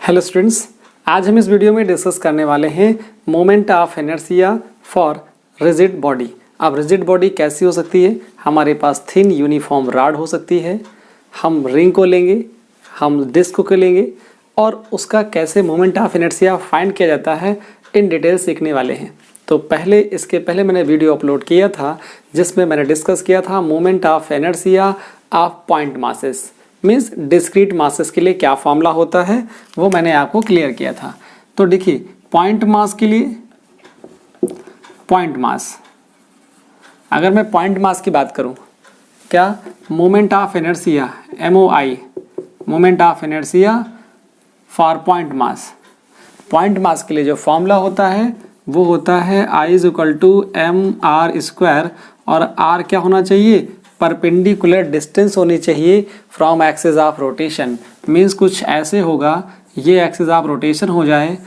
Hello students, आज हम इस वीडियो में डिस्कस करने वाले हैं moment of inertia for rigid body. अब रिजिड बॉडी कैसी हो सकती है? हमारे पास थिन यूनिफॉर्म रॉड हो सकती है, हम रिंग को लेंगे, हम डिस्क को लेंगे और उसका कैसे मोमेंट ऑफ इनर्शिया फाइंड किया जाता है इन डिटेल सीखने वाले हैं। तो इसके पहले मैंने वीडियो अपलोड किया था जिसमें मैंने डिस्कस किया था moment of inertia of point masses, means discrete masses के लिए क्या फॉर्मूला होता है वो मैंने आपको क्लियर किया था। तो देखिए, पॉइंट मास के लिए पॉइंट मास, अगर मैं पॉइंट मास की बात करूं, क्या moment of inertia MOI, moment of inertia for point mass. Point mass के लिए जो फॉर्मूला होता है वो होता है I = mr², और r क्या होना चाहिए? परपेंडिकुलर डिस्टेंस होनी चाहिए from axis of rotation. Means कुछ ऐसे होगा, ये एक्सिस ऑफ रोटेशन हो जाए,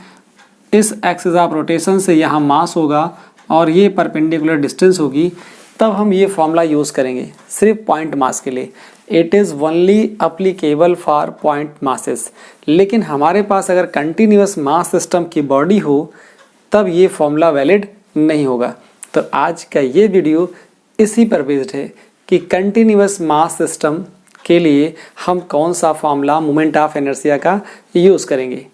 इस एक्सिस ऑफ रोटेशन से यहाँ मास होगा और ये परपेंडिकुलर डिस्टेंस होगी, तब हम ये फॉर्मूला यूज़ करेंगे सिर्फ पॉइंट मास के लिए। It is only applicable for point masses. लेकिन हमारे पास अगर कंटिन्यूस मास सिस्टम की बॉडी हो तब ये फॉर्मूला वैलिड नहीं होगा। तो आज का ये वीडियो इसी पर बेस्ड है कि कंटिन्यूस मास सिस्टम के लिए हम कौन सा फॉर्मूला मोमेंट ऑफ इनर्शिया का यूज़ करेंगे।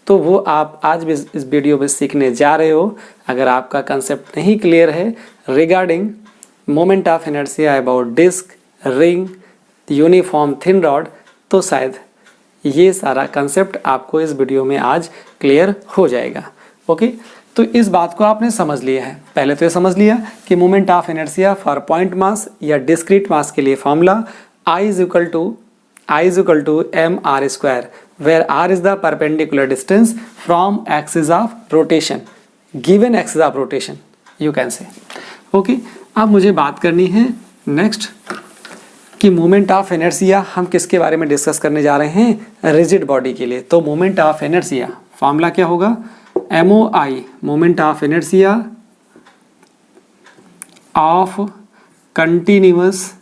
तो वो आप आज भी इस वीडियो में सीखने जा रहे हो। अगर आपका कंसेप्ट नहीं क्लियर है regarding moment of inertia about disc, ring, uniform thin rod, तो शायद ये सारा कंसेप्ट आपको इस वीडियो में आज क्लियर हो जाएगा। ओके, तो इस बात को आपने समझ लिया है। पहले तो ये समझ लिया कि moment of inertia for point mass या डिस्क्रीट मास के लिए formula I = mr², where r is the perpendicular distance from axis of rotation, given axis of rotation you can say। Okay, अब मुझे बात करनी है नेक्स्ट कि मोमेंट ऑफ इनर्शिया हम किसके बारे में डिस्कस करने जा रहे हैं? रिजिड बॉडी के लिए। तो मोमेंट ऑफ इनर्शिया फॉर्मूला क्या होगा? MOI, moment of inertia of continuous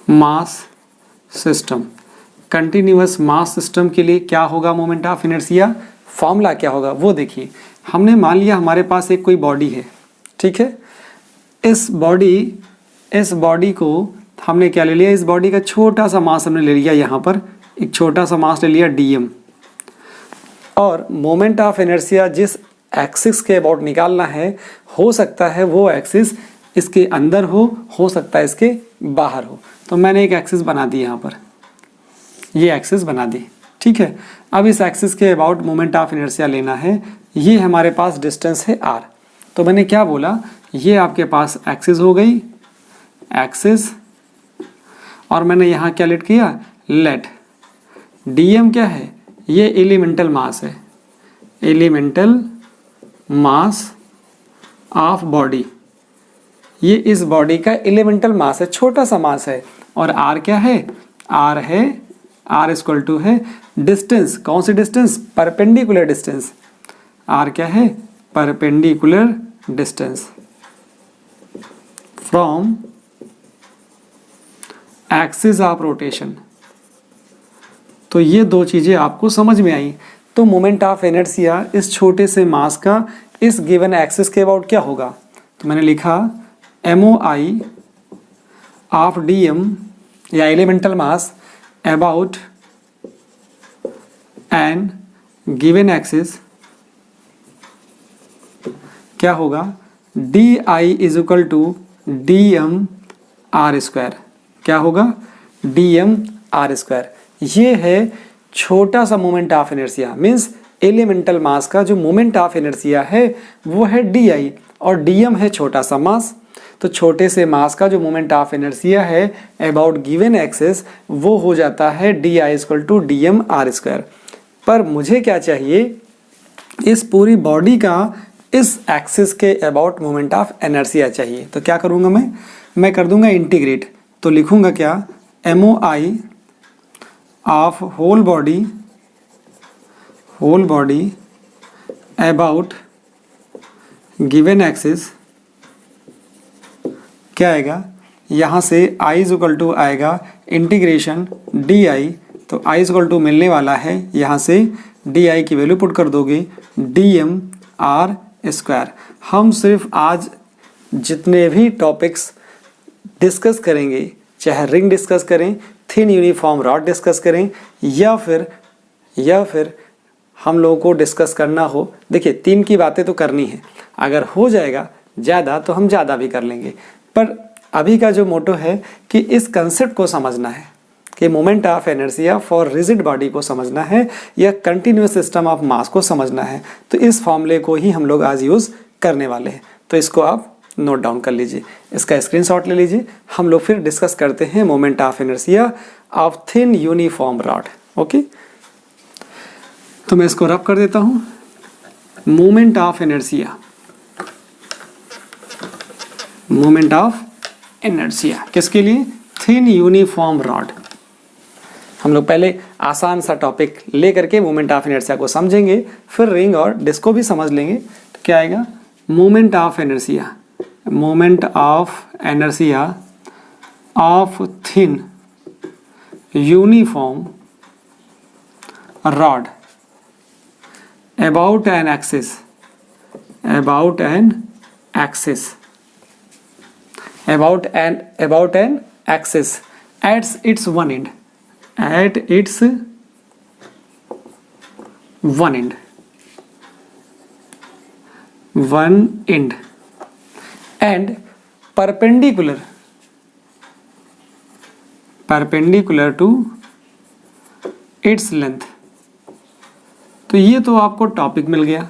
mass system. Continuous mass system के लिए क्या होगा मोमेंट ऑफ इनर्शिया? फॉर्मूला क्या होगा वो देखिए। हमने मान लिया हमारे पास एक कोई बॉडी है, ठीक है। इस बॉडी को हमने क्या ले लिया? इस बॉडी का छोटा सा मास हमने ले लिया, यहाँ पर एक छोटा सा मास ले लिया dm, और मोमेंट ऑफ इनर्शिया जिस एक्सिस के अबाउट निकालना है, हो सकता है वो एक्सिस इसके अंदर हो सकता है इसके बाहर हो। तो मैंने एक एक्सिस बना दी, यहाँ पर ये एक्सिस बना दी, ठीक है। अब इस एक्सिस के अबाउट मोमेंट ऑफ इनर्शिया लेना है। ये हमारे पास डिस्टेंस है r। तो मैंने क्या बोला? ये आपके पास एक्सिस हो गई, एक्सिस, और मैंने यहाँ क्या लेट किया? लेट। dm क्या है? ये एलिमेंटल मास है, एलिमेंटल मास ऑफ बॉडी। ये इस बॉडी का एलिमेंटल मास है, छोटा सा मास है। और r क्या है? r है, r = है डिस्टेंस। कौन सी डिस्टेंस? Perpendicular distance. r क्या है? Perpendicular distance from axis of rotation. तो ये दो चीज़ें आपको समझ में आई। तो मोमेंट ऑफ इनर्शिया इस छोटे से मास का इस गिवन एक्सिस के अबाउट क्या होगा? तो मैंने लिखा MOI ऑफ dm या elemental mass about an given axis क्या होगा? DI = dm r²। क्या होगा? dm r²। ये है छोटा सा moment of inertia, means elemental mass का जो मोमेंट ऑफ इनर्शिया है वो है DI, और dm है छोटा सा मास। तो छोटे से मास का जो मोमेंट ऑफ इनर्शिया है अबाउट गिवन एक्सिस वो हो जाता है DI = dm r²। पर मुझे क्या चाहिए? इस पूरी बॉडी का इस एक्सिस के अबाउट मोमेंट ऑफ इनर्शिया चाहिए। तो क्या करूँगा मैं कर दूंगा इंटीग्रेट। तो लिखूंगा क्या? MOI of whole body about given axis क्या आएगा? यहाँ से I = आएगा इंटीग्रेशन DI, तो I इक्वल टू मिलने वाला है, यहाँ से DI की वैल्यू पुट कर दोगे dmr²। हम सिर्फ आज जितने भी टॉपिक्स डिस्कस करेंगे, चाहे रिंग डिस्कस करें, थिन यूनिफॉर्म रॉड डिस्कस करें, या फिर हम लोगों को डिस्कस करना हो, देखिए 3 की बातें तो करनी है, अगर हो जाएगा ज़्यादा तो हम ज़्यादा भी कर लेंगे, पर अभी का जो मोटो है कि इस कंसेप्ट को समझना है कि moment of inertia for rigid body को समझना है या कंटिन्यूअस सिस्टम ऑफ मास को समझना है। तो इस फॉर्मूले को ही हम लोग आज यूज़ करने वाले हैं, तो इसको आप नोट डाउन कर लीजिए, इसका स्क्रीनशॉट ले लीजिए। हम लोग फिर डिस्कस करते हैं moment of inertia of thin uniform rod. Okay, तो मैं इसको रब कर देता हूं। Moment of inertia, moment of inertia किसके लिए? Thin uniform rod. हम लोग पहले आसान सा टॉपिक ले करके मोमेंट ऑफ इनर्शिया को समझेंगे, फिर रिंग और डिस्क को भी समझ लेंगे। तो क्या आएगा? Moment of inertia, moment of inertia of thin uniform rod about an axis, about an axis, about an axis at its one end, at its one end, one end, and perpendicular to its length। तो ये तो आपको topic मिल गया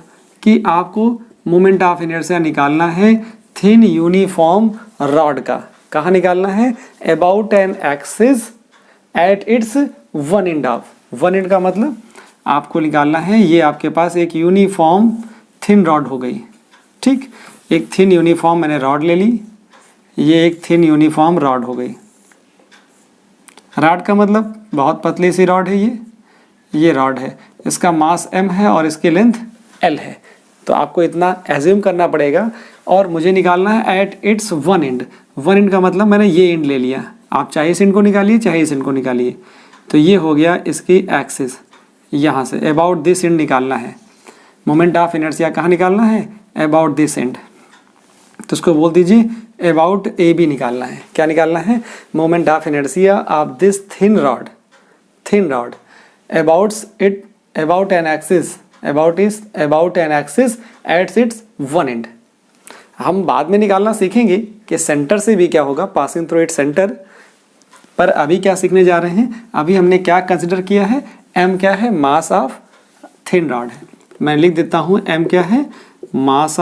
कि आपको moment of inertia निकालना है thin uniform rod का। कहाँ निकालना है? About an axis at its one end of. One and का मतलब आपको निकालना है, ये आपके पास एक यूनिफॉर्म थिन रॉड हो गई, ठीक, एक थिन यूनिफॉर्म मैंने रॉड ले ली, ये एक थिन यूनिफॉर्म रॉड हो गई। रॉड का मतलब बहुत पतली सी रॉड है, ये रॉड है, इसका मास m है और इसकी लेंथ l है। तो आपको इतना एज्यूम करना पड़ेगा और मुझे निकालना है eight its one and. One and का मतलब मैंने ये एंड ले लिया, आप चाहे इस एंड को निकालिए चाहे इस एंड को निकालिए। तो ये हो गया इसकी एक्सिस, यहाँ से अबाउट दिस एंड निकालना है। मोमेंट ऑफ इनर्शिया कहाँ निकालना है? About this and. तो उसको बोल दीजिए अबाउट ए बी निकालना है। क्या निकालना है? Moment of inertia of this thin rod about an axis at its one end। हम बाद में निकालना सीखेंगे कि सेंटर से भी क्या होगा, पासिंग थ्रू इट्स सेंटर। पर अभी क्या सीखने जा रहे हैं? अभी हमने क्या कंसिडर किया है? m क्या है? मास ऑफ थिन रॉड है। मैं लिख देता हूं m क्या है? Mass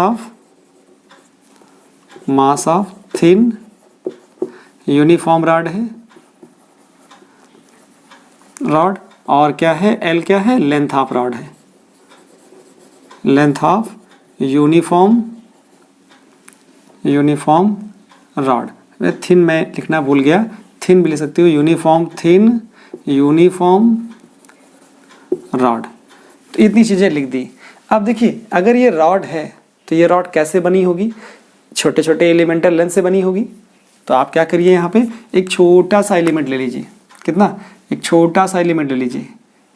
of thin uniform rod है, रॉड। और क्या है? L क्या है? लेंथ ऑफ रॉड है, length of uniform rod. Thin मैं लिखना भूल गया, थिन भी लिख सकती हूँ, यूनिफॉर्म थिन यूनिफॉर्म रॉड। तो इतनी चीज़ें लिख दी। अब देखिए अगर ये रॉड है तो ये रॉड कैसे बनी होगी? छोटे छोटे एलिमेंटल लेंथ से बनी होगी। तो आप क्या करिए, यहाँ पे एक छोटा सा एलिमेंट ले लीजिए। कितना? एक छोटा सा एलिमेंट ले लीजिए।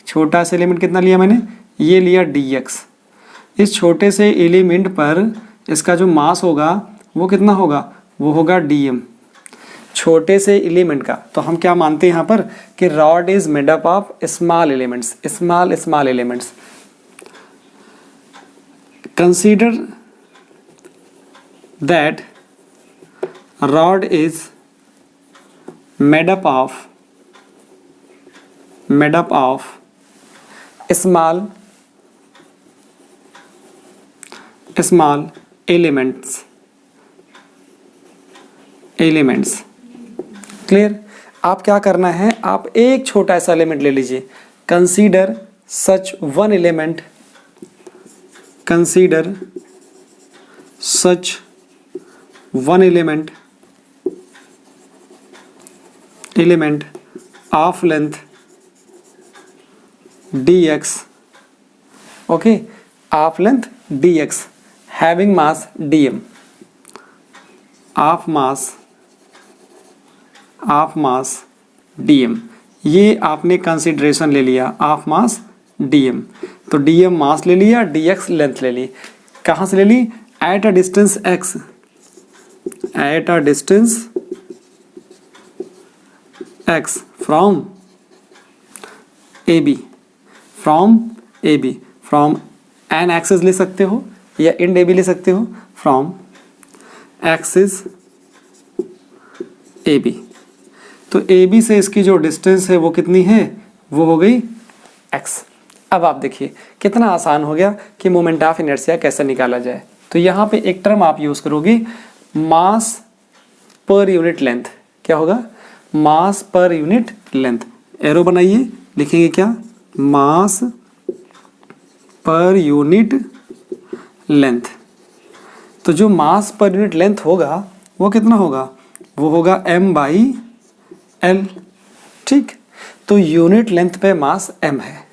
छोटा सा एलिमेंट कितना लिया मैंने? ये लिया dx। इस छोटे से एलिमेंट पर इसका जो मास होगा वो कितना होगा? वो होगा dm, छोटे से एलिमेंट का। तो हम क्या मानते हैं यहाँ पर कि rod is made up of small elements, small elements. Consider that rod is made up of small elements। Clear? आप क्या करना है, आप एक छोटा सा एलिमेंट ले लीजिए। Consider such one element, of length dx, okay, of length dx, having mass dm, of mass dm। ये आपने कंसिडरेशन ले लिया ऑफ मास dm, तो dm मास ले लिया, dx लेंथ ले ली। कहाँ से ले ली? At a distance x, at a distance x from AB, from AB, from an axis ले सकते हो या इंड AB ले सकते हो, फ्रॉम एक्सिस AB। तो AB से इसकी जो डिस्टेंस है वो कितनी है? वो हो गई x। अब आप देखिए कितना आसान हो गया कि मोमेंट ऑफ इनर्शिया कैसे निकाला जाए। तो यहाँ पे एक टर्म आप यूज करोगे, मास पर यूनिट लेंथ। क्या होगा? मास पर यूनिट लेंथ। एरो बनाइए, लिखेंगे क्या? मास पर यूनिट लेंथ। तो जो मास पर यूनिट लेंथ होगा वो कितना होगा? वो होगा m/l। ठीक, तो यूनिट लेंथ पे मास m है,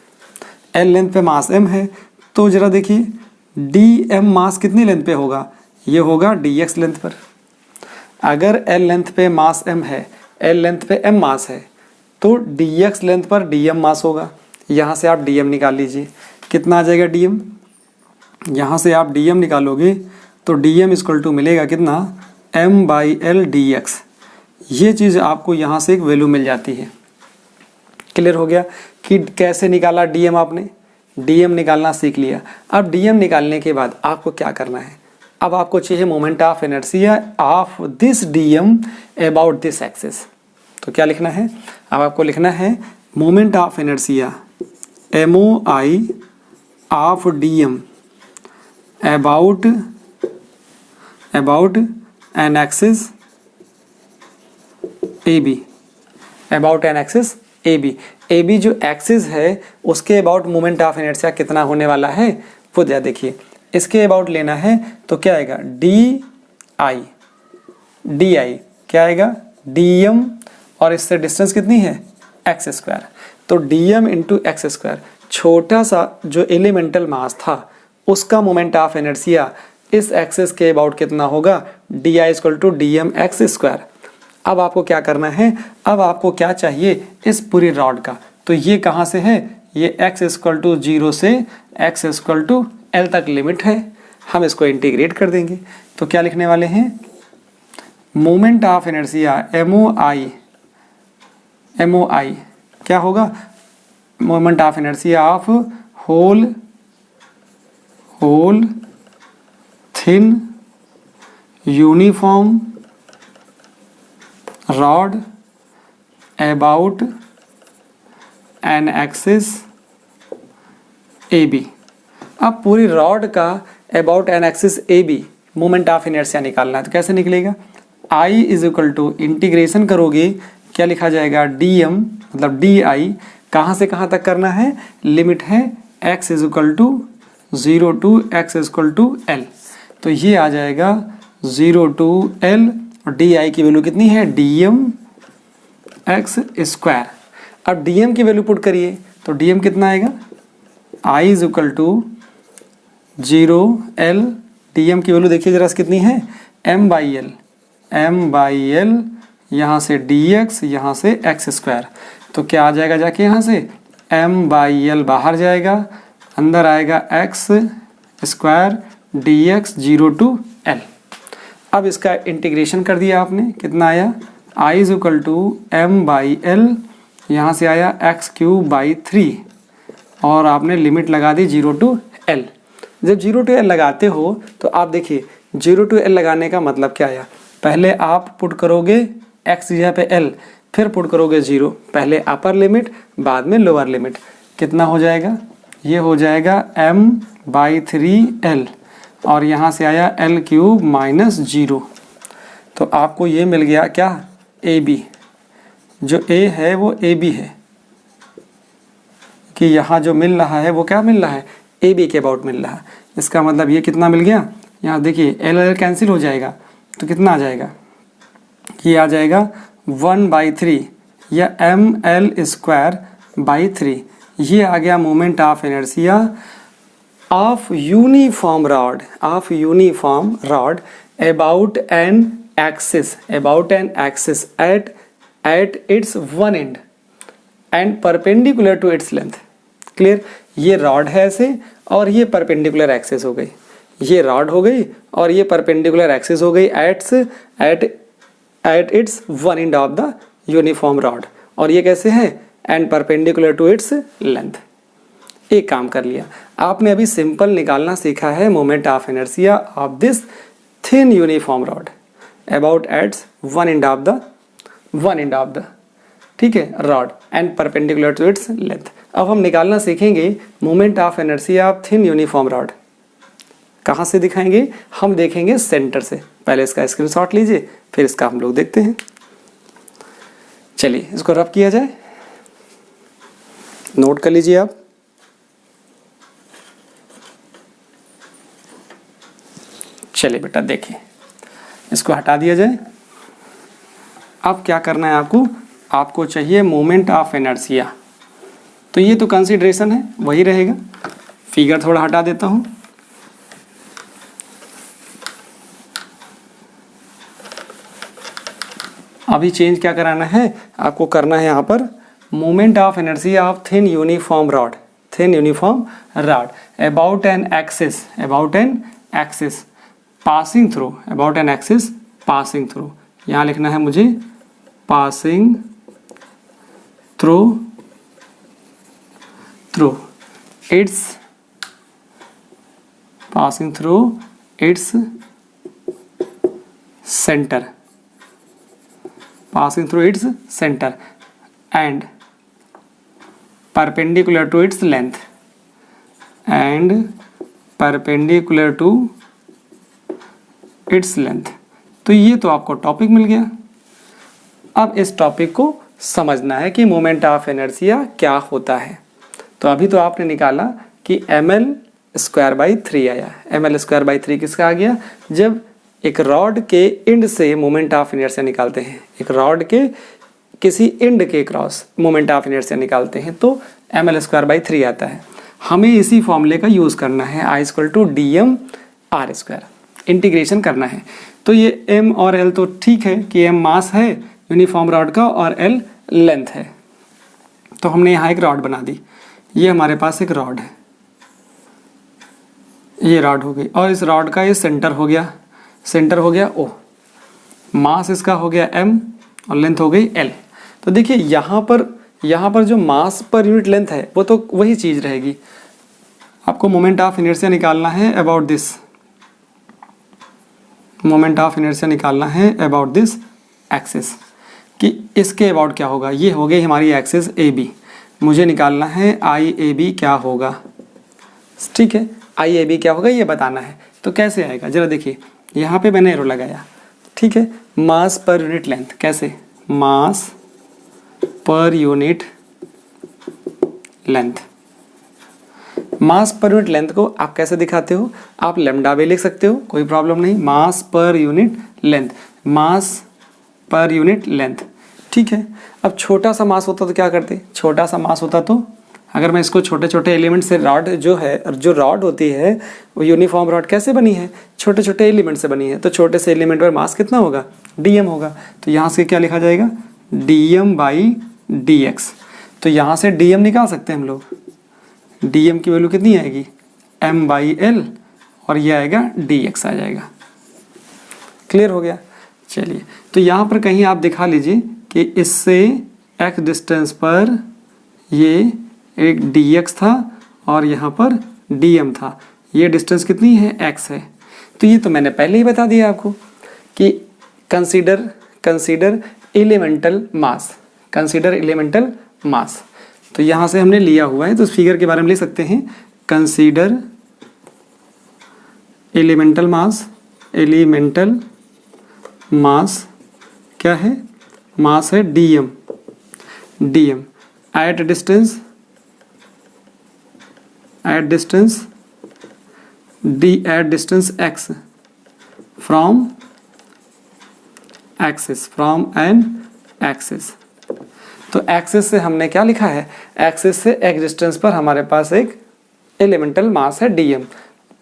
l लेंथ पे मास m है, तो जरा देखिए dm मास कितनी लेंथ पे होगा? ये होगा dx लेंथ पर। अगर l लेंथ पे मास m है, l लेंथ पे m मास है, तो dx लेंथ पर dm मास होगा। यहाँ से आप dm निकाल लीजिए, कितना आ जाएगा dm? यहाँ से आप dm निकालोगे तो dm इक्वल टू मिलेगा कितना? m/l dx। ये चीज़ आपको यहाँ से एक वैल्यू मिल जाती है। क्लियर हो गया कि कैसे निकाला dm? आपने dm निकालना सीख लिया। अब dm निकालने के बाद आपको क्या करना है? अब आपको चाहिए moment of inertia of this dm about this axis. तो क्या लिखना है? अब आपको लिखना है moment of inertia MOI of dm about an axis AB, about an axis AB जो एक्सिस है उसके अबाउट मोमेंट ऑफ इनर्शिया कितना होने वाला है वो देखिए। इसके अबाउट लेना है तो क्या आएगा? DI क्या आएगा? dm, और इससे डिस्टेंस कितनी है? x²। तो dm इंटू x², छोटा सा जो एलिमेंटल मास था उसका मोमेंट ऑफ इनर्शिया इस एक्सिस के अबाउट कितना होगा? DI equal to dmx²। अब आपको क्या करना है? अब आपको क्या चाहिए? इस पूरी रॉड का। तो ये कहाँ से है? ये x इक्वल टू 0 से x इक्वल टू l तक लिमिट है। हम इसको इंटीग्रेट कर देंगे। तो क्या लिखने वाले हैं? मोमेंट ऑफ इनर्शिया MOI क्या होगा? Moment of inertia of whole thin uniform rod about an axis AB। अब पूरी रॉड का about an axis AB moment of inertia निकालना है। तो कैसे निकलेगा? I is equal to integration करोगे, क्या लिखा जाएगा? dm मतलब DI कहाँ से कहाँ तक करना है? लिमिट है x is equal to 0 to x is equal to l। तो ये आ जाएगा 0 टू l, और DI की वैल्यू कितनी है? dmx²। अब dm की वैल्यू पुट करिए तो dm कितना आएगा? I is equal to 0l, dm की वैल्यू देखिए जरा कितनी है? m/l, यहाँ से dx, यहाँ से x²। तो क्या आ जाएगा जाके यहाँ से? m/l बाहर जाएगा, अंदर आएगा x² dx 0 टू l। अब इसका इंटीग्रेशन कर दिया आपने, कितना आया? I is equal to m/l, यहाँ से आया x³/3, और आपने लिमिट लगा दी 0 टू l। जब 0 टू l लगाते हो तो आप देखिए 0 टू l लगाने का मतलब क्या आया? पहले आप पुट करोगे x जगह पे l, फिर पुट करोगे 0, पहले अपर लिमिट बाद में लोअर लिमिट। कितना हो जाएगा? ये हो जाएगा m/3l, और यहाँ से आया l³ - 0। तो आपको ये मिल गया क्या? AB। जो A है वो AB है, कि यहाँ जो मिल रहा है वो क्या मिल रहा है? AB के अबाउट मिल रहा है। इसका मतलब ये कितना मिल गया? यहाँ देखिए l कैंसिल हो जाएगा, तो कितना आ जाएगा? ये आ जाएगा 1/3 या ml²/3। ये आ गया moment of inertia of uniform rod about an axis at its one end. And perpendicular to its length. Clear, ये रॉड है ऐसे और ये परपेंडिकुलर एक्सिस हो गई, ये रॉड हो गई और ये परपेंडिकुलर एक्सिस हो गई at its one end of the uniform rod, और ये कैसे है and perpendicular to its length. एक काम कर लिया आपने, अभी सिंपल निकालना सीखा है moment of inertia of this thin uniform rod about its one end of the ठीक है rod and perpendicular to its length. अब हम निकालना सीखेंगे moment of inertia of thin uniform rod. कहाँ से दिखाएंगे, हम देखेंगे सेंटर से। पहले इसका स्क्रीनशॉट लीजिए, फिर इसका हम लोग देखते हैं। चलिए इसको रब किया जाए, नोट कर लीजिए आप। चलिए बेटा देखिए, इसको हटा दिया जाए। अब क्या करना है आपको चाहिए मोमेंट ऑफ इनर्शिया, तो ये तो कंसीडरेशन है वही रहेगा। फिगर थोड़ा हटा देता हूं, अभी चेंज क्या कराना है आपको, करना है यहाँ पर moment of inertia of thin uniform rod about an axis passing through, यहाँ लिखना है मुझे passing through its centre and perpendicular to its length तो ये तो आपको टॉपिक मिल गया। अब इस टॉपिक को समझना है कि मोमेंट ऑफ इनर्शिया क्या होता है। तो अभी तो आपने निकाला कि ml²/3 आया। ml²/3 किसका आ गया, जब एक रॉड के एंड से मोमेंट ऑफ इनर्शिया निकालते हैं, एक रॉड के किसी एंड के क्रॉस मोमेंट ऑफ इनर्शिया निकालते हैं तो ml²/3 आता है। हमें इसी फॉर्मूले का यूज़ करना है, I = dm/r², इंटीग्रेशन करना है। तो ये m और l तो ठीक है कि m मास है यूनिफॉर्म रॉड का और l लेंथ है, तो हमने यहाँ एक रॉड बना दी। ये हमारे पास एक रॉड है, ये रॉड हो गई और इस रॉड का ये सेंटर हो गया O, मास इसका हो गया m और लेंथ हो गई l। तो देखिए यहाँ पर जो मास पर यूनिट लेंथ है वो तो वही चीज़ रहेगी। आपको मोमेंट ऑफ इनर्शिया निकालना है अबाउट दिस एक्सिस, कि इसके अबाउट क्या होगा। ये हो गई हमारी एक्सिस AB, मुझे निकालना है IAB क्या होगा। ठीक है, IAB क्या होगा ये बताना है। तो कैसे आएगा जरा देखिए, यहाँ पे मैंने एरो लगाया, ठीक है। मास पर यूनिट लेंथ, कैसे, मास पर यूनिट लेंथ। मास पर यूनिट लेंथ को आप कैसे दिखाते हो, आप लैम्डा भी लिख सकते हो, कोई प्रॉब्लम नहीं। मास पर यूनिट लेंथ, ठीक है। अब छोटा सा मास होता तो क्या करते, छोटा सा मास होता तो अगर मैं इसको छोटे छोटे एलिमेंट से, रॉड जो रॉड होती है वो यूनिफॉर्म रॉड कैसे बनी है, छोटे छोटे एलिमेंट से बनी है, तो छोटे से एलिमेंट पर मास कितना होगा, dm होगा। तो यहाँ से क्या लिखा जाएगा, dm/dx। तो यहाँ से dm निकाल सकते हैं हम लोग, dm की वैल्यू कितनी आएगी, m/l, और ये आएगा dx आ जाएगा। क्लियर हो गया। चलिए तो यहाँ पर कहीं आप दिखा लीजिए कि इससे x डिस्टेंस पर ये एक dx था और यहाँ पर dm था, ये डिस्टेंस कितनी है, x है। तो ये तो मैंने पहले ही बता दिया आपको कि कंसीडर एलिमेंटल मास, तो यहाँ से हमने लिया हुआ है, तो उस फिगर के बारे में लिख सकते हैं, कंसीडर एलिमेंटल मास क्या है, मास है dm at distance x from an axis. तो एक्सिस से हमने क्या लिखा है, एक्सिस से x डिस्टेंस पर हमारे पास एक एलिमेंटल मास है dm,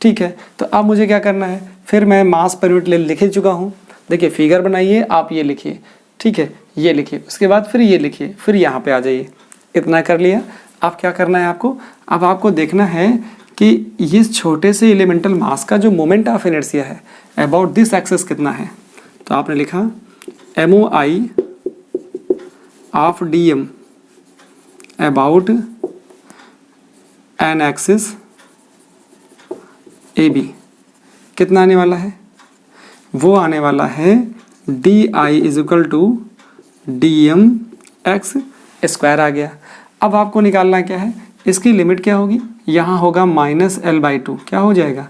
ठीक है। तो अब मुझे क्या करना है, फिर मैं मास पर यूनिट लिख चुका हूँ। देखिए फिगर बनाइए, आप ये लिखिए, ठीक है, ये लिखिए, उसके बाद फिर ये लिखिए, फिर यहाँ पे आ जाइए, इतना कर लिया। अब क्या करना है आपको, अब आपको देखना है कि इस छोटे से एलिमेंटल मास का जो मोमेंट ऑफ इनर्शिया है अबाउट दिस एक्सिस कितना है। तो आपने लिखा MOI of DM about an axis AB कितना आने वाला है, वो आने वाला है DI is equal to DM x square आ गया। अब आपको निकालना क्या है, इसकी लिमिट क्या होगी, यहाँ होगा -L/2, क्या हो जाएगा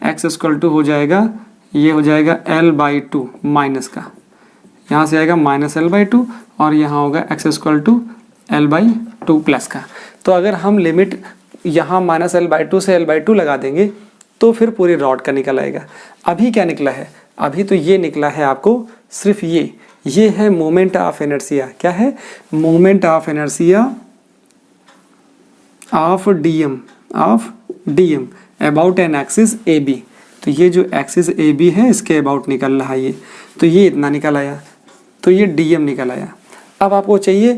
x इक्वल टू हो जाएगा, ये हो जाएगा L/2 माइनस का, यहाँ से आएगा -L/2 और यहाँ होगा x equal to L/2 plus का। तो अगर हम लिमिट यहाँ -L/2 से L/2 लगा देंगे तो फिर पूरी रॉड का निकल आएगा। अभी क्या निकला है, अभी तो ये निकला है आपको सिर्फ ये है मोमेंट ऑफ इनर्शिया। क्या है, moment of inertia of DM about an axis AB। तो ये जो एक्सिस AB है इसके अबाउट निकल रहा है ये, तो ये इतना निकल आया, तो ये DM निकल आया। अब आपको चाहिए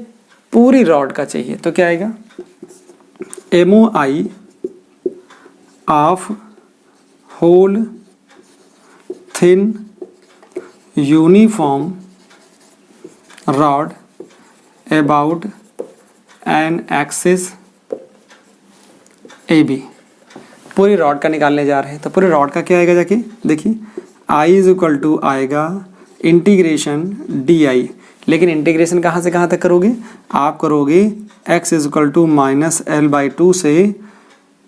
पूरी रॉड का चाहिए, तो क्या आएगा MOI of whole thin uniform rod about an axis AB। पूरी रॉड का निकालने जा रहे हैं, तो पूरी रॉड का क्या आएगा जाके देखिए, I इज इक्वल टू आएगा इंटीग्रेशन DI, लेकिन इंटीग्रेशन कहाँ से कहाँ तक करोगे, आप करोगे x is equal to -L/2 से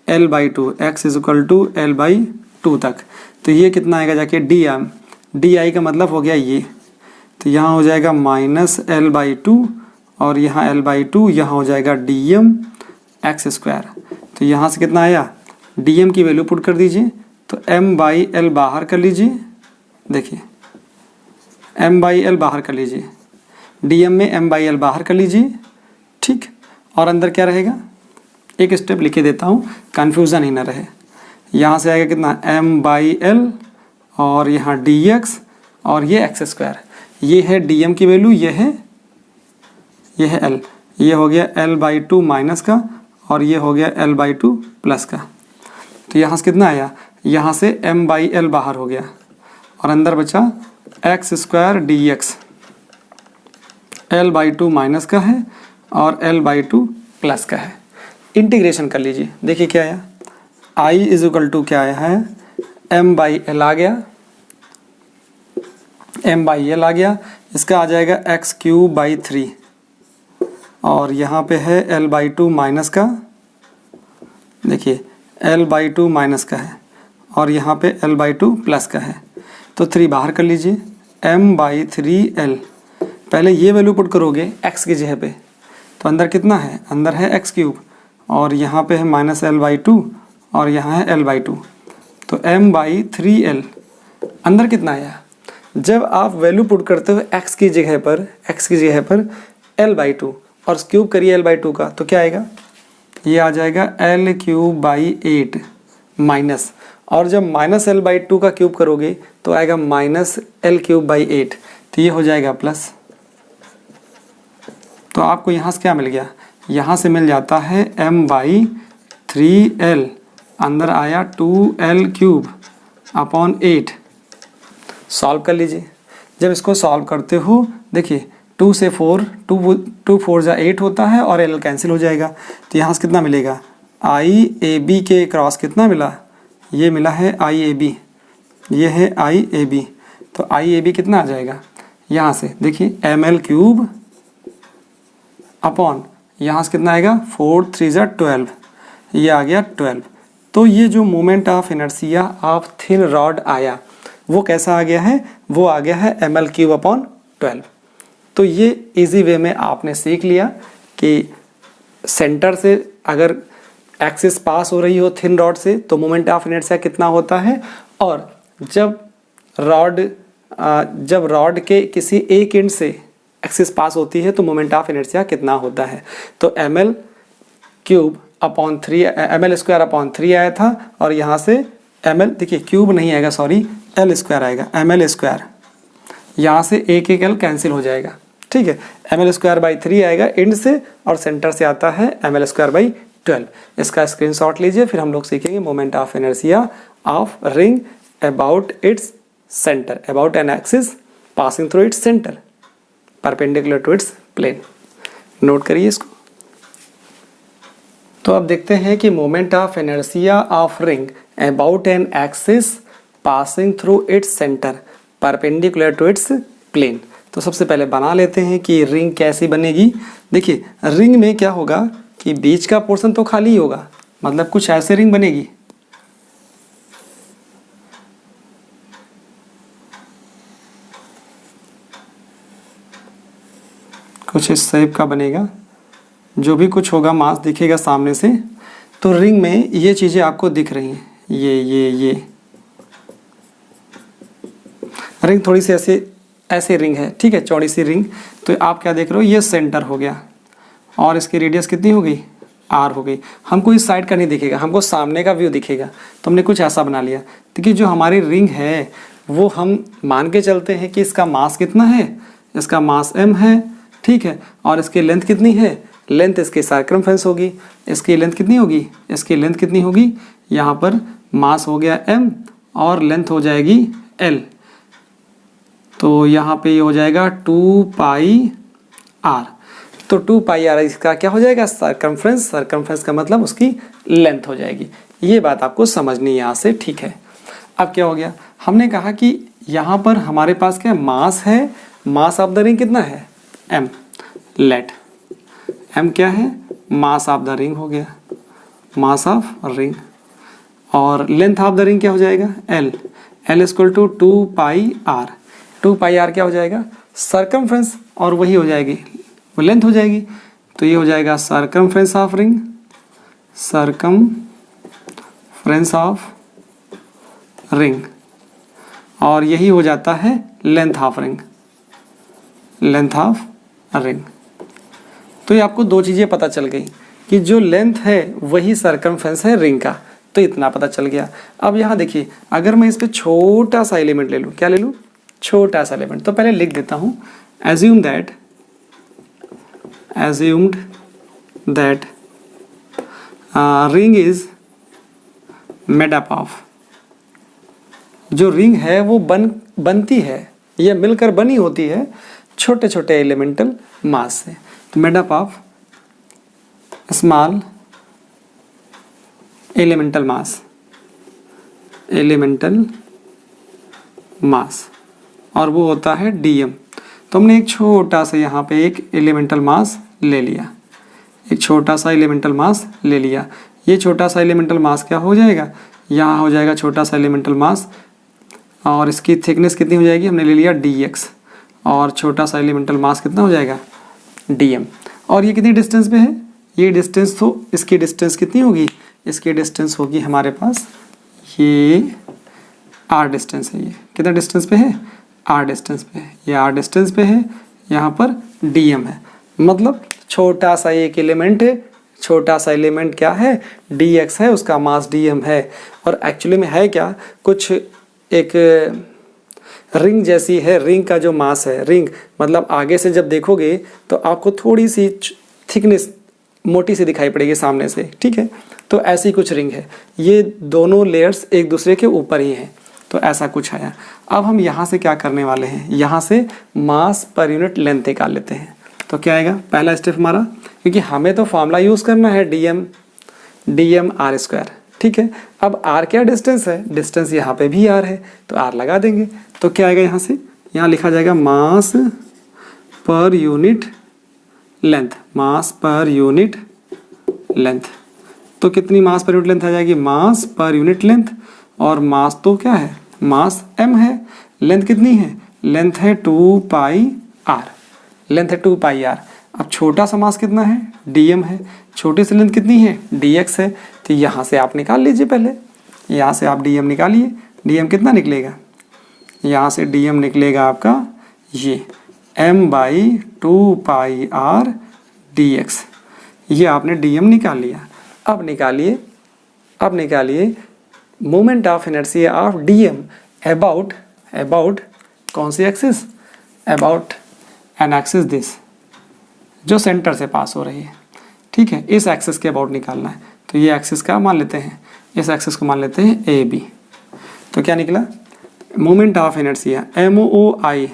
L/2, x is equal to L/2 तक। तो ये कितना आएगा जाके DI का मतलब हो गया ये, तो यहाँ हो जाएगा -L/2 और यहाँ L/2, यहाँ हो जाएगा DM x स्क्वायर। तो यहाँ से कितना आया, DM की वैल्यू पुट कर दीजिए, तो M/L बाहर कर लीजिए, देखिए M/L बाहर कर लीजिए, DM में M/L बाहर कर लीजिए, ठीक। और अंदर क्या रहेगा, एक स्टेप लिखे देता हूँ कन्फ्यूज़न ही ना रहे। यहाँ से आएगा कितना M/L और यहाँ dx और ये x स्क्वायर, ये है DM की वैल्यू, ये है L, ये हो गया L/2 माइनस का और ये हो गया L/2 प्लस का। तो यहाँ से कितना आया, यहाँ से M/L बाहर हो गया और अंदर बचा x square dx, L/2 minus का है और L/2 प्लस का है। इंटीग्रेशन कर लीजिए, देखिए क्या आया, I इज इक्वल टू क्या आया है M/L आ गया, M/L आ गया, इसका आ जाएगा x³/3 और यहाँ पे है L/2 माइनस का, देखिए L/2 माइनस का है और यहाँ पे L/2 प्लस का है। तो 3 बाहर कर लीजिए, M/3L, पहले ये वैल्यू पुट करोगे x की जगह पे, तो अंदर कितना है, अंदर है x³ और यहाँ पे है -L/2 और यहाँ है L/2, तो M/3L अंदर कितना आया। जब आप वैल्यू पुट करते हो x की जगह पर L/2 और क्यूब करिए L/2 का, तो क्या आएगा, ये आ जाएगा L³/8 माइनस, और जब -L/2 का क्यूब करोगे तो आएगा -L³/8, तो ये हो जाएगा प्लस। तो आपको यहाँ से क्या मिल गया, यहाँ से मिल जाता है M/3L, अंदर आया 2L³/8। सॉल्व कर लीजिए, जब इसको सॉल्व करते हो देखिए 2 से 4, 2 4 जा 8 होता है और L कैंसिल हो जाएगा। तो यहाँ से कितना मिलेगा, IAB के क्रॉस कितना मिला, ये मिला है IAB, ये है IAB, तो IAB कितना आ जाएगा, यहाँ से देखिए ML³ अपॉन यहाँ से कितना आएगा 4 3 जा 12, ये आ गया 12। तो ये जो moment of inertia of thin rod आया वो कैसा आ गया है, वो आ गया है ML³/12। तो ये इजी वे में आपने सीख लिया कि सेंटर से अगर एक्सिस पास हो रही हो थिन रॉड से तो मोमेंट ऑफ इनर्शिया कितना होता है, और जब रॉड के किसी एक एंड से एक्सिस पास होती है तो मोमेंट ऑफ इनर्शिया कितना होता है। तो ML² आया था और यहाँ से ML देखिए क्यूब नहीं आएगा, सॉरी L² आएगा, ML², यहाँ से एक L कैंसिल हो जाएगा, ठीक है। ml²/3 आएगा एंड से और सेंटर से आता है ml²/12। इसका स्क्रीनशॉट लीजिए, फिर हम लोग सीखेंगे moment of inertia of ring about its centre, about an axis passing through its centre perpendicular to its plane. Note करिए इसको। तो अब देखते हैं कि moment of inertia of ring about an axis passing through its centre perpendicular to its plane. तो सबसे पहले बना लेते हैं कि रिंग कैसी बनेगी। देखिए रिंग में क्या होगा कि बीच का पोर्शन तो खाली ही होगा, मतलब कुछ ऐसे रिंग बनेगी, कुछ इस शेप का बनेगा, जो भी कुछ होगा मास दिखेगा सामने से। तो रिंग में ये चीज़ें आपको दिख रही हैं, ये रिंग थोड़ी सी ऐसे रिंग है, ठीक है, चौड़ी सी रिंग। तो आप क्या देख रहे हो, ये सेंटर हो गया और इसकी रेडियस कितनी हो गई, आर हो गई। हमको इस साइड का नहीं दिखेगा, हमको सामने का व्यू दिखेगा। तो हमने कुछ ऐसा बना लिया। देखिए जो हमारी रिंग है वो हम मान के चलते हैं कि इसका मास कितना है, इसका मास m है, ठीक है, और इसकी लेंथ कितनी है, लेंथ इसकी सर्कमफ्रेंस होगी। इसकी लेंथ कितनी होगी, इसकी लेंथ कितनी होगी, यहाँ पर मास हो गया m और लेंथ हो जाएगी l। तो यहाँ पे ये हो जाएगा 2πr। तो 2πr इसका क्या हो जाएगा, सर्कमफ्रेंस। सर्कमफ्रेंस का मतलब उसकी लेंथ हो जाएगी। ये बात आपको समझनी है यहाँ से, ठीक है। अब क्या हो गया, हमने कहा कि यहाँ पर हमारे पास क्या मास है, मास ऑफ द रिंग कितना है, m। लेट m क्या है, मास ऑफ द रिंग हो गया, मास ऑफ रिंग। और लेंथ ऑफ द रिंग क्या हो जाएगा, l। l equal to 2πr। 2πr क्या हो जाएगा, सर्कमफ्रेंस, और वही हो जाएगी वो लेंथ हो जाएगी। तो ये हो जाएगा circumference of ring, circumference of ring, और यही हो जाता है length of ring, length of ring. तो ये आपको दो चीज़ें पता चल गई कि जो लेंथ है वही सर्कमफ्रेंस है रिंग का। तो इतना पता चल गया। अब यहाँ देखिए, अगर मैं इस पर छोटा सा एलिमेंट ले लूँ, क्या ले लूँ, छोटा सा एलिमेंट। तो पहले लिख देता हूँ, assumed that ring is made up of, जो रिंग है वो बनती है, ये मिलकर बनी होती है छोटे छोटे एलिमेंटल मास से। तो made up of small elemental mass, और वो होता है dm। तो हमने एक छोटा सा यहाँ पे एक एलिमेंटल मास ले लिया, एक छोटा सा एलिमेंटल मास ले लिया। ये छोटा सा एलिमेंटल मास क्या हो जाएगा, यहाँ हो जाएगा छोटा सा एलिमेंटल मास, और इसकी थिकनेस कितनी हो जाएगी, हमने ले लिया dx, और छोटा सा एलिमेंटल मास कितना हो जाएगा, dm। और ये कितनी डिस्टेंस पे है, ये डिस्टेंस, तो इसकी डिस्टेंस कितनी होगी, इसकी डिस्टेंस होगी हमारे पास, ये r डिस्टेंस है। ये कितना डिस्टेंस पे है, r डिस्टेंस पे है, ये r डिस्टेंस पे है, यहाँ पर dm है। मतलब छोटा सा एक एलिमेंट है, छोटा सा एलिमेंट क्या है, dx है, उसका मास dm है। और एक्चुअली में है क्या, कुछ एक रिंग जैसी है। रिंग का जो मास है, रिंग मतलब आगे से जब देखोगे तो आपको थोड़ी सी थिकनेस मोटी सी दिखाई पड़ेगी सामने से, ठीक है। तो ऐसी कुछ रिंग है, ये दोनों लेयर्स एक दूसरे के ऊपर ही हैं। तो ऐसा कुछ है। अब हम यहाँ से क्या करने वाले हैं, यहाँ से मास पर यूनिट लेंथ निकाल लेते हैं। तो क्या आएगा, पहला स्टेप हमारा, क्योंकि हमें तो फॉर्मूला यूज़ करना है dm r², ठीक है। अब r क्या डिस्टेंस है, डिस्टेंस यहाँ पे भी r है, तो r लगा देंगे। तो क्या आएगा यहाँ से, यहाँ लिखा जाएगा मास पर यूनिट लेंथ, मास पर यूनिट लेंथ। तो कितनी मास पर यूनिट लेंथ आ जाएगी, मास पर यूनिट लेंथ, और मास तो क्या है, मास m है, लेंथ कितनी है, लेंथ है 2πr, लेंथ है 2πr। अब छोटा सा मास कितना है, dm है, छोटे से लेंथ कितनी है, dx है। तो यहाँ से आप निकाल लीजिए, पहले यहाँ से आप dm निकालिए। dm कितना निकलेगा, यहाँ से dm निकलेगा आपका ये m/2πr dx। ये आपने dm निकाल लिया। अब निकालिए moment of inertia of dm about कौन सी axis, about an axis this, जो सेंटर से पास हो रही है, ठीक है, इस एक्सिस के अबाउट निकालना है। तो ये एक्सिस का मान लेते हैं, इस एक्सिस को मान लेते हैं ए बी। तो क्या निकला, moment of inertia M O I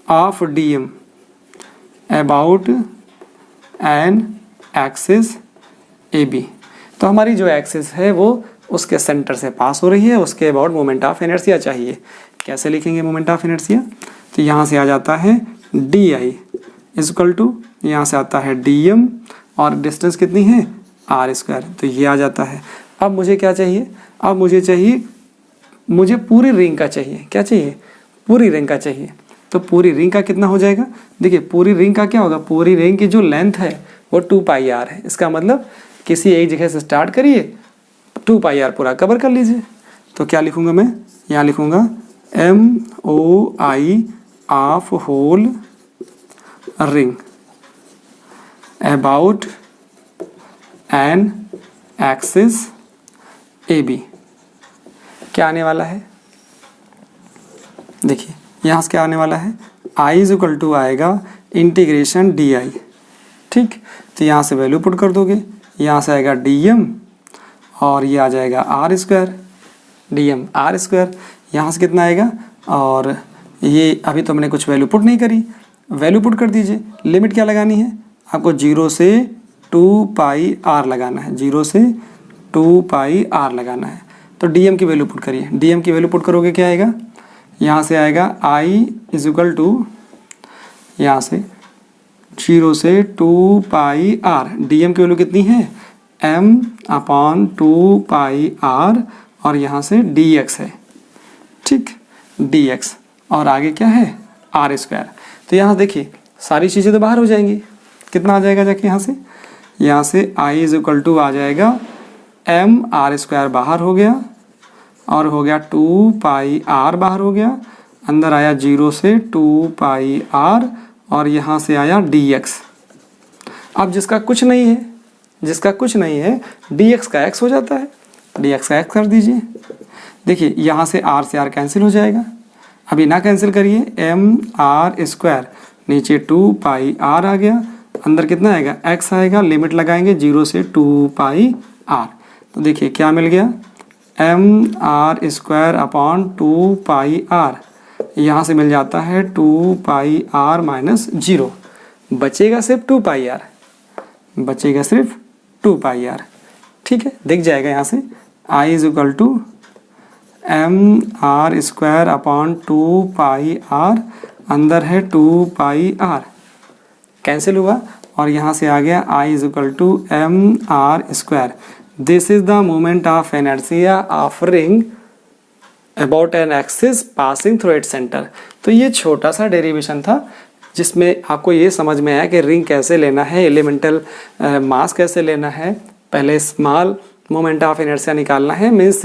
of D M about an axis A B. तो हमारी जो एक्सिस है वो उसके सेंटर से पास हो रही है, उसके अबाउट मोमेंट ऑफ इनर्शिया चाहिए। कैसे लिखेंगे मोमेंट ऑफ इनर्शिया, तो यहाँ से आ जाता है डी आई इजकल टू, यहाँ से आता है डी एम और डिस्टेंस कितनी है आर स्क्वायर, तो ये आ जाता है। अब मुझे क्या चाहिए, अब मुझे पूरी रिंग का चाहिए, क्या चाहिए, पूरी रिंग का चाहिए। तो पूरी रिंग का कितना हो जाएगा, देखिए पूरी रिंग का क्या होगा, पूरी रिंग की जो लेंथ है वो 2 पाई आर है। इसका मतलब किसी एक जगह से स्टार्ट करिए, 2 पाई आर पूरा कवर कर लीजिए। तो क्या लिखूंगा मैं, यहाँ लिखूंगा M O I of whole ring about an axis A B. क्या आने वाला है, देखिए यहाँ से क्या आने वाला है, आई इज इक्वल टू आएगा इंटीग्रेशन डी आई, ठीक। तो यहाँ से वैल्यू पुट कर दोगे, यहाँ से आएगा डी एम और ये आ जाएगा R square, D M R square. यहाँ से कितना आएगा, और ये अभी तो हमने कुछ वैल्यू पुट नहीं करी, वैल्यू पुट कर दीजिए। लिमिट क्या लगानी है आपको, 0 से 2 पाई आर लगाना है, 0 से 2 पाई आर लगाना है। तो डी एम की वैल्यू पुट करिए, डी एम की वैल्यू पुट करोगे क्या आएगा, यहाँ से आएगा आई इज इक्वल टू, यहाँ से 0 से 2 पाई आर, डी एम की वैल्यू कितनी है m अपॉन 2 पाई आर और यहाँ से dx है, ठीक, dx और आगे क्या है आर स्क्वायर। तो यहाँ देखिए सारी चीज़ें तो बाहर हो जाएंगी, कितना आ जाएगा जाके यहाँ से आई इज इक्वल टू आ जाएगा m आर स्क्वायर बाहर हो गया और हो गया 2 पाई आर बाहर हो गया, अंदर आया 0 से 2 पाई आर और यहाँ से आया dx। अब जिसका कुछ नहीं है dx का x हो जाता है, dx का x कर दीजिए। देखिए यहाँ से r से r कैंसिल हो जाएगा, अभी ना कैंसिल करिए, m आर स्क्वायर नीचे 2 पाई r आ गया, अंदर कितना आएगा x आएगा, लिमिट लगाएंगे 0 से 2 पाई r। तो देखिए क्या मिल गया, m R square upon 2 pi r, यहाँ से मिल जाता है 2 पाई r माइनस 0, बचेगा सिर्फ 2 पाई r, बचेगा सिर्फ 2 पाई r, ठीक है, दिख जाएगा यहाँ से i is equal to m R square upon 2 pi r, अंदर है 2 पाई r, कैंसिल हुआ और यहाँ से आ गया i is equal to m R square. This is the moment of inertia of ring about an axis passing through its centre. तो ये छोटा सा डेरिवेशन था जिसमें आपको ये समझ में आया कि रिंग कैसे लेना है, एलिमेंटल मास कैसे लेना है। पहले स्मॉल मोमेंट ऑफ इनर्शिया निकालना है, मीन्स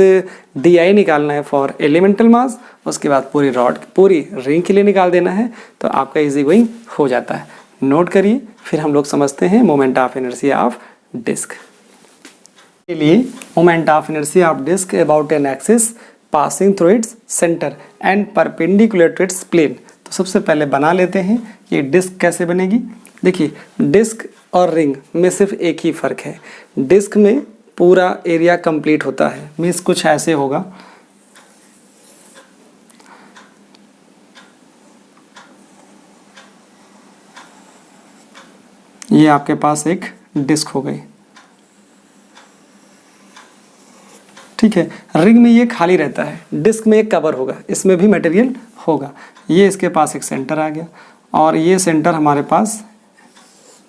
डी आई निकालना है फॉर एलिमेंटल मास, उसके बाद पूरी रॉड पूरी रिंग के लिए निकाल देना है, तो आपका इजी गोइंग हो जाता है। नोट करिए, फिर हम लोग समझते हैं moment of inertia of disc. के लिए moment of inertia of disc about an axis passing through its centre and perpendicular to its plane. तो सबसे पहले बना लेते हैं कि डिस्क कैसे बनेगी। देखिए डिस्क और रिंग में सिर्फ एक ही फर्क है, डिस्क में पूरा एरिया कंप्लीट होता है, मीन्स कुछ ऐसे होगा, ये आपके पास एक डिस्क हो गई, ठीक है। रिंग में ये खाली रहता है, डिस्क में एक कवर होगा, इसमें भी मटेरियल होगा। ये इसके पास एक सेंटर आ गया और ये सेंटर हमारे पास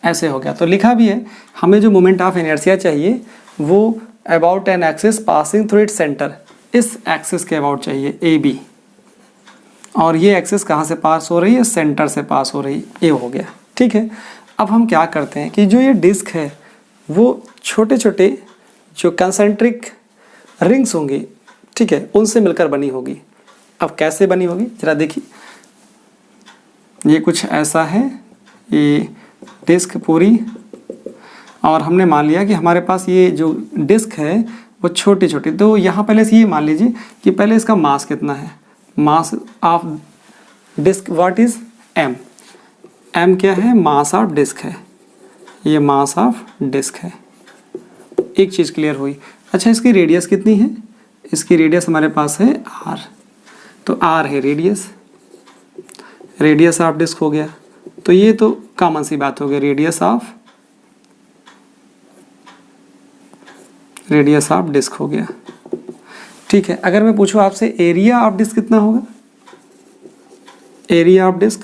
ऐसे हो गया। तो लिखा भी है, हमें जो मोमेंट ऑफ इनर्शिया चाहिए वो about an axis passing through its centre, इस एक्सिस के अबाउट चाहिए ए बी, और ये एक्सिस कहाँ से पास हो रही है, सेंटर से पास हो रही, ए हो गया, ठीक है। अब हम क्या करते हैं कि जो ये डिस्क है वो छोटे छोटे जो कंसेंट्रिक रिंग्स होंगी, ठीक है, उनसे मिलकर बनी होगी। अब कैसे बनी होगी जरा देखिए, ये कुछ ऐसा है, ये डिस्क पूरी, और हमने मान लिया कि हमारे पास ये जो डिस्क है वो छोटी छोटी, तो यहाँ पहले से ये मान लीजिए कि पहले इसका मास कितना है, mass of disc what is M, M क्या है, मास ऑफ डिस्क है, ये मास ऑफ डिस्क है। एक चीज़ क्लियर हुई। अच्छा इसकी रेडियस कितनी है, इसकी रेडियस हमारे पास है आर, तो आर है रेडियस, रेडियस ऑफ डिस्क हो गया। तो ये तो कॉमन सी बात हो गई, रेडियस ऑफ डिस्क हो गया। ठीक है, अगर मैं पूछूं आपसे एरिया ऑफ डिस्क कितना होगा, एरिया ऑफ डिस्क,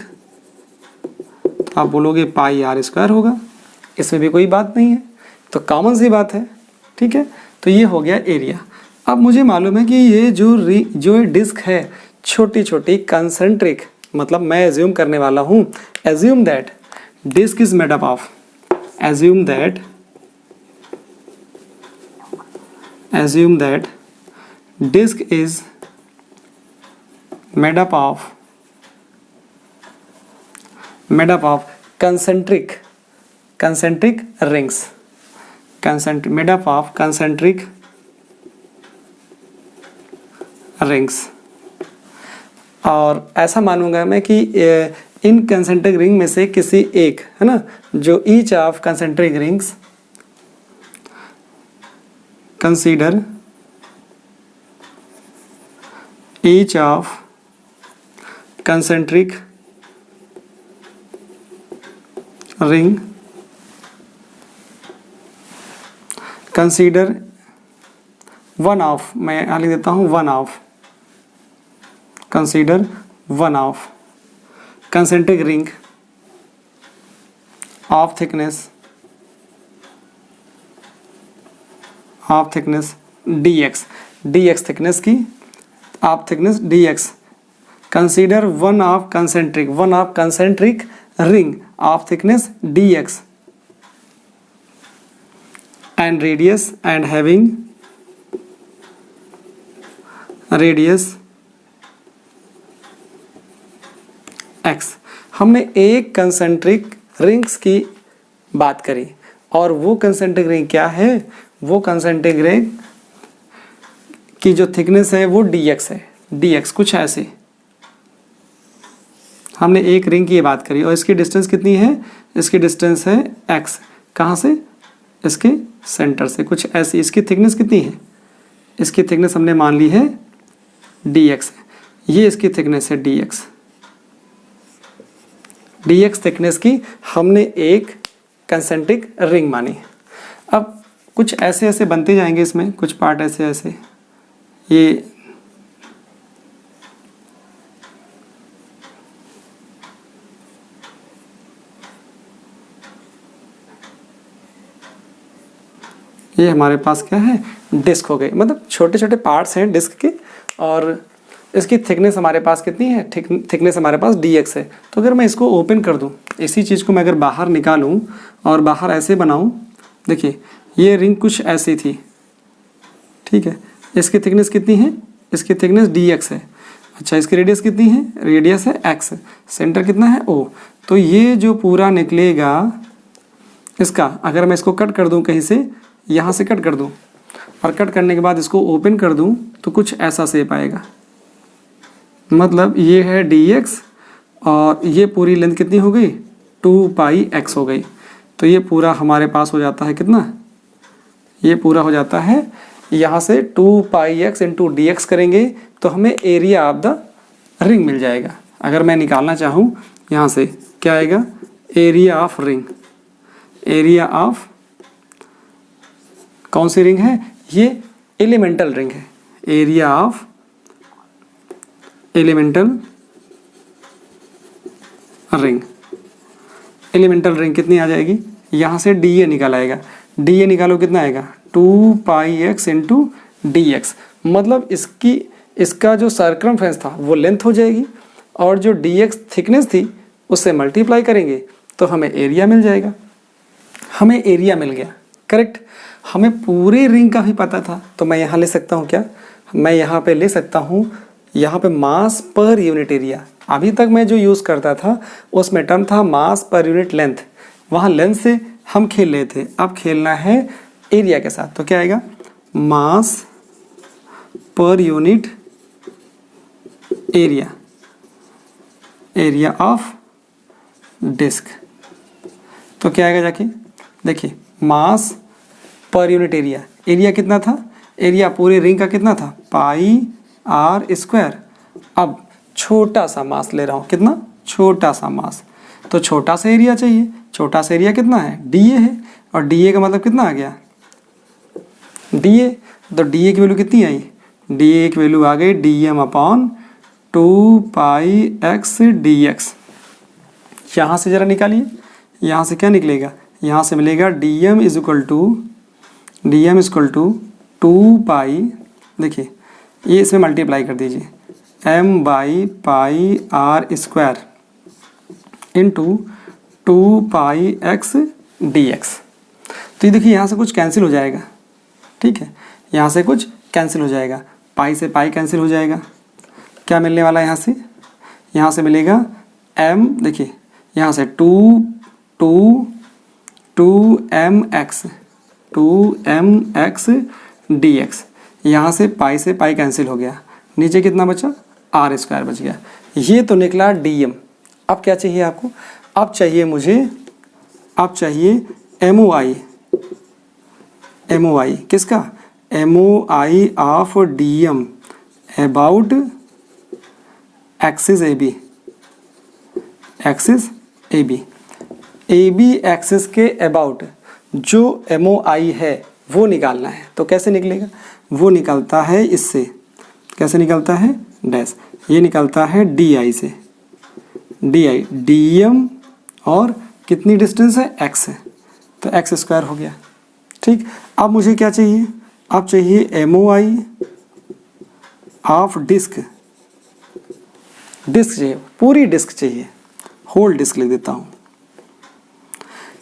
तो आप बोलोगे पाई आर स्क्वायर होगा, इसमें भी कोई बात नहीं है, तो कॉमन सी बात है। ठीक है, तो ये हो गया एरिया। अब मुझे मालूम है कि ये जो डिस्क है छोटी छोटी कंसेंट्रिक, मतलब मैं एज्यूम करने वाला हूँ, assume that disc is made up of, assume that disc is made up of concentric rings, made up of concentric rings। और ऐसा मानूंगा मैं कि इन कंसेंट्रिक रिंग में से किसी एक, है ना, जो each of concentric rings, consider each of concentric ring, consider one of, मैं यहाँ लिख देता हूँ one of, consider one of concentric ring of thickness dx thickness की, of thickness dx, consider one of concentric ring of thickness dx and radius and having radius x। हमने एक concentric rings की बात करी, और वो कंसेंट्रिक रिंग क्या है, वो कंसेंट्रिक रिंग की जो थिकनेस है वो dx है, dx कुछ ऐसे हमने एक रिंग की बात करी, और इसकी डिस्टेंस कितनी है, इसकी डिस्टेंस है x, कहाँ से, इसके सेंटर से, कुछ ऐसी। इसकी थिकनेस कितनी है, इसकी थिकनेस हमने मान ली है dx, ये इसकी थिकनेस है dx थिकनेस की हमने एक कंसेंट्रिक रिंग मानी। अब कुछ ऐसे ऐसे बनते जाएंगे, इसमें कुछ पार्ट ऐसे ऐसे, ये हमारे पास क्या है, डिस्क हो गई, मतलब छोटे छोटे पार्ट्स हैं डिस्क के, और इसकी थिकनेस हमारे पास कितनी है, थिकनेस हमारे पास dx है। तो अगर मैं इसको ओपन कर दूं, इसी चीज़ को मैं अगर बाहर निकालूं और बाहर ऐसे बनाऊं, देखिए ये रिंग कुछ ऐसी थी, ठीक है, इसकी थिकनेस कितनी है, इसकी थिकनेस dx है। अच्छा इसकी रेडियस कितनी है, रेडियस है x, सेंटर कितना है o। तो ये जो पूरा निकलेगा इसका, अगर मैं इसको कट कर दूं कहीं से, यहाँ से कट कर दूं, और कट करने के बाद इसको ओपन कर दूं, तो कुछ ऐसा शेप आएगा, मतलब ये है dx, और ये पूरी लेंथ कितनी हो गई, 2πx हो गई। तो ये पूरा हमारे पास हो जाता है कितना, ये पूरा हो जाता है, यहाँ से 2πx इंटू dx करेंगे तो हमें एरिया ऑफ द रिंग मिल जाएगा। अगर मैं निकालना चाहूँ यहाँ से, क्या आएगा, area of ring, area of कौन सी रिंग है, ये एलिमेंटल रिंग है, area of elemental ring. Elemental ring कितनी आ जाएगी, यहाँ से DA निकाल आएगा, DA निकालो कितना आएगा, 2πx इंटू dx, मतलब इसका जो सर्कमफ्रेंस था वो लेंथ हो जाएगी, और जो dx थिकनेस थी उससे मल्टीप्लाई करेंगे तो हमें एरिया मिल जाएगा। हमें एरिया मिल गया, करेक्ट। हमें पूरे रिंग का भी पता था, तो मैं यहाँ ले सकता हूँ क्या, मैं यहाँ पे ले सकता हूँ, यहाँ पे मास पर यूनिट एरिया। अभी तक मैं जो यूज़ करता था उसमें टर्म था मास पर यूनिट लेंथ, वहाँ लेंथ से हम खेल रहे थे, अब खेलना है एरिया के साथ। तो क्या आएगा, mass per unit area, area of disc. तो क्या आएगा जाके, देखिए मास पर यूनिट एरिया, एरिया कितना था, एरिया पूरे रिंग का कितना था, पाई आर स्क्वायर। अब छोटा सा मास ले रहा हूँ, कितना, छोटा सा मास, तो छोटा सा एरिया चाहिए। छोटा सा एरिया कितना है, डीए है, और डीए का मतलब कितना आ गया, डीए। तो डीए की वैल्यू कितनी आई, डीए की वैल्यू आ गई DM upon 2 pi X D x. यहाँ से ज़रा निकालिए, यहाँ से क्या निकलेगा, यहाँ से मिलेगा DM is equal to 2 pi, देखिए ये इसमें मल्टीप्लाई कर दीजिए, M by pi R square into 2 pi X D X. तो ये देखिए यहाँ से कुछ कैंसिल हो जाएगा, ठीक है, यहाँ से कुछ कैंसिल हो जाएगा, पाई से पाई कैंसिल हो जाएगा। क्या मिलने वाला है यहाँ से मिलेगा m, देखिए यहाँ से 2 एम एक्स डी एक्स, यहाँ से पाई कैंसिल हो गया, नीचे कितना बचा, आर स्क्वायर बच गया। ये तो निकला डीएम। अब क्या चाहिए आपको, अब चाहिए मुझे, अब चाहिए एमओआई किसका, MOI of DM about axis A B axis के अबाउट जो एमओआई है वो निकालना है। तो कैसे निकलेगा, वो निकलता है इससे, कैसे निकलता है, डैश, ये निकलता है डी से, डीएम और कितनी डिस्टेंस है, एक्स है, तो एक्स स्क्वायर हो गया। ठीक, अब मुझे क्या चाहिए, अब चाहिए एमओआई ऑफ डिस्क चाहिए, पूरी डिस्क चाहिए, होल डिस्क लिख देता हूँ।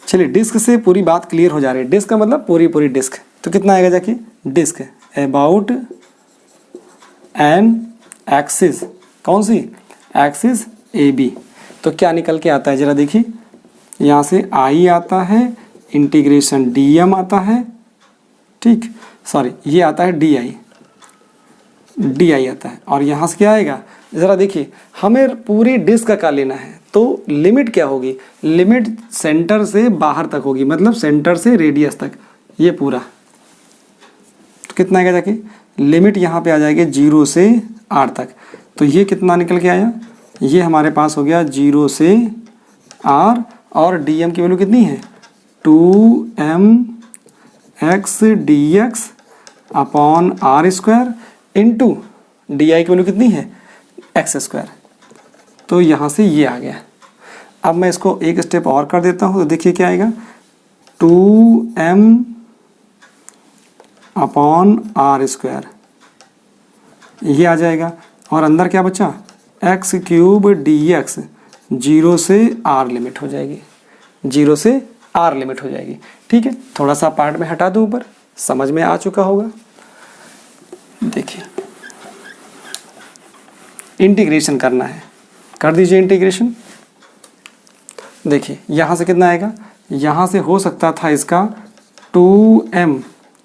चलिए डिस्क से पूरी बात क्लियर हो जा रही है, डिस्क का मतलब पूरी डिस्क। तो कितना आएगा जाके, डिस्क अबाउट एन एक्सिस, कौन सी, एक्सिस ए बी। तो क्या निकल के आता है जरा देखिए, यहाँ से आई आता है, इंटीग्रेशन डीएम आता है, ठीक, सॉरी ये आता है डी आई आता है, और यहाँ से क्या आएगा, ज़रा देखिए हमें पूरी डिस्क का लेना है, तो लिमिट क्या होगी, लिमिट सेंटर से बाहर तक होगी, मतलब सेंटर से रेडियस तक, ये पूरा। तो कितना आएगा जाके, लिमिट यहाँ पे आ जाएगी 0 से r तक। तो ये कितना निकल के आया, ये हमारे पास हो गया 0 से r, और dm की वैल्यू कितनी है, 2m x dx upon R square into D I की वैल्यू कितनी है, एक्स स्क्वायर। तो यहाँ से ये आ गया। अब मैं इसको एक स्टेप और कर देता हूँ, तो देखिए क्या आएगा, 2m अपॉन आर स्क्वायर, ये आ जाएगा, और अंदर क्या बचा, एक्स क्यूब डी एक्स, 0 से r लिमिट हो जाएगी, 0 से r लिमिट हो जाएगी। ठीक है, थोड़ा सा पार्ट में हटा दूँ ऊपर, समझ में आ चुका होगा। देखिए इंटीग्रेशन करना है, कर दीजिए इंटीग्रेशन। देखिए यहाँ से कितना आएगा, यहाँ से हो सकता था इसका 2m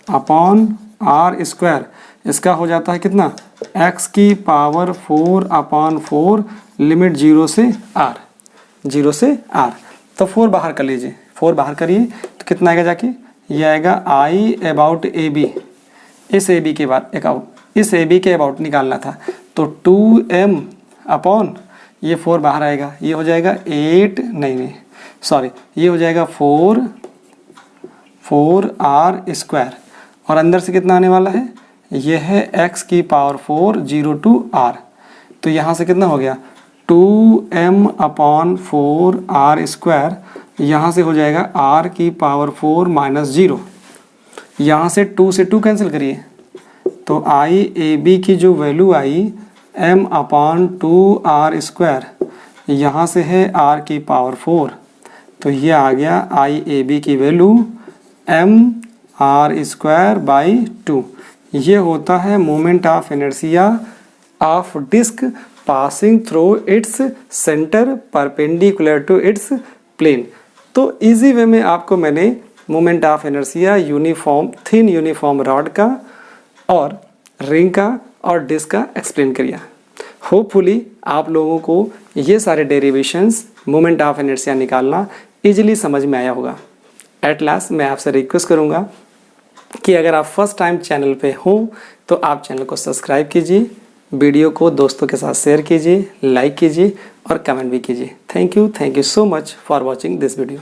अपॉन आर स्क्वायर, इसका हो जाता है कितना, x की पावर 4 अपॉन 4, लिमिट 0 से r, 0 से r। तो 4 बाहर कर लीजिए, 4 बाहर करिए, तो कितना आएगा जाके, ये आएगा आई अबाउट ए बी, इस ए बी के बाद इस ए बी के अबाउट निकालना था, तो 2m अपॉन ये 4 बाहर आएगा, ये हो जाएगा 8, नहीं सॉरी, ये हो जाएगा 4r स्क्वायर, और अंदर से कितना आने वाला है, ये है x की पावर 4 0 to r। तो यहाँ से कितना हो गया, 2m अपॉन 4r स्क्वायर, यहाँ से हो जाएगा r की पावर 4 माइनस 0, यहाँ से 2 से 2 कैंसिल करिए, तो आई ए बी की जो वैल्यू आई m अपॉन 2r स्क्वायर, यहाँ से है r की पावर 4, तो ये आ गया आई ए बी की value m r square by 2। ये होता है moment of inertia of disc passing through its centre perpendicular to its plane. तो इजी वे में आपको मैंने moment of inertia uniform thin uniform rod का और रिंग का और डिस्क का एक्सप्लेन किया। होपफुली आप लोगों को ये सारे डेरिवेशंस मोमेंट ऑफ इनर्शिया निकालना इजीली समझ में आया होगा। एट लास्ट मैं आपसे रिक्वेस्ट करूँगा कि अगर आप फर्स्ट टाइम चैनल पे हो तो आप चैनल को सब्सक्राइब कीजिए, वीडियो को दोस्तों के साथ शेयर कीजिए, लाइक कीजिए और कमेंट भी कीजिए। Thank you so much for watching this video.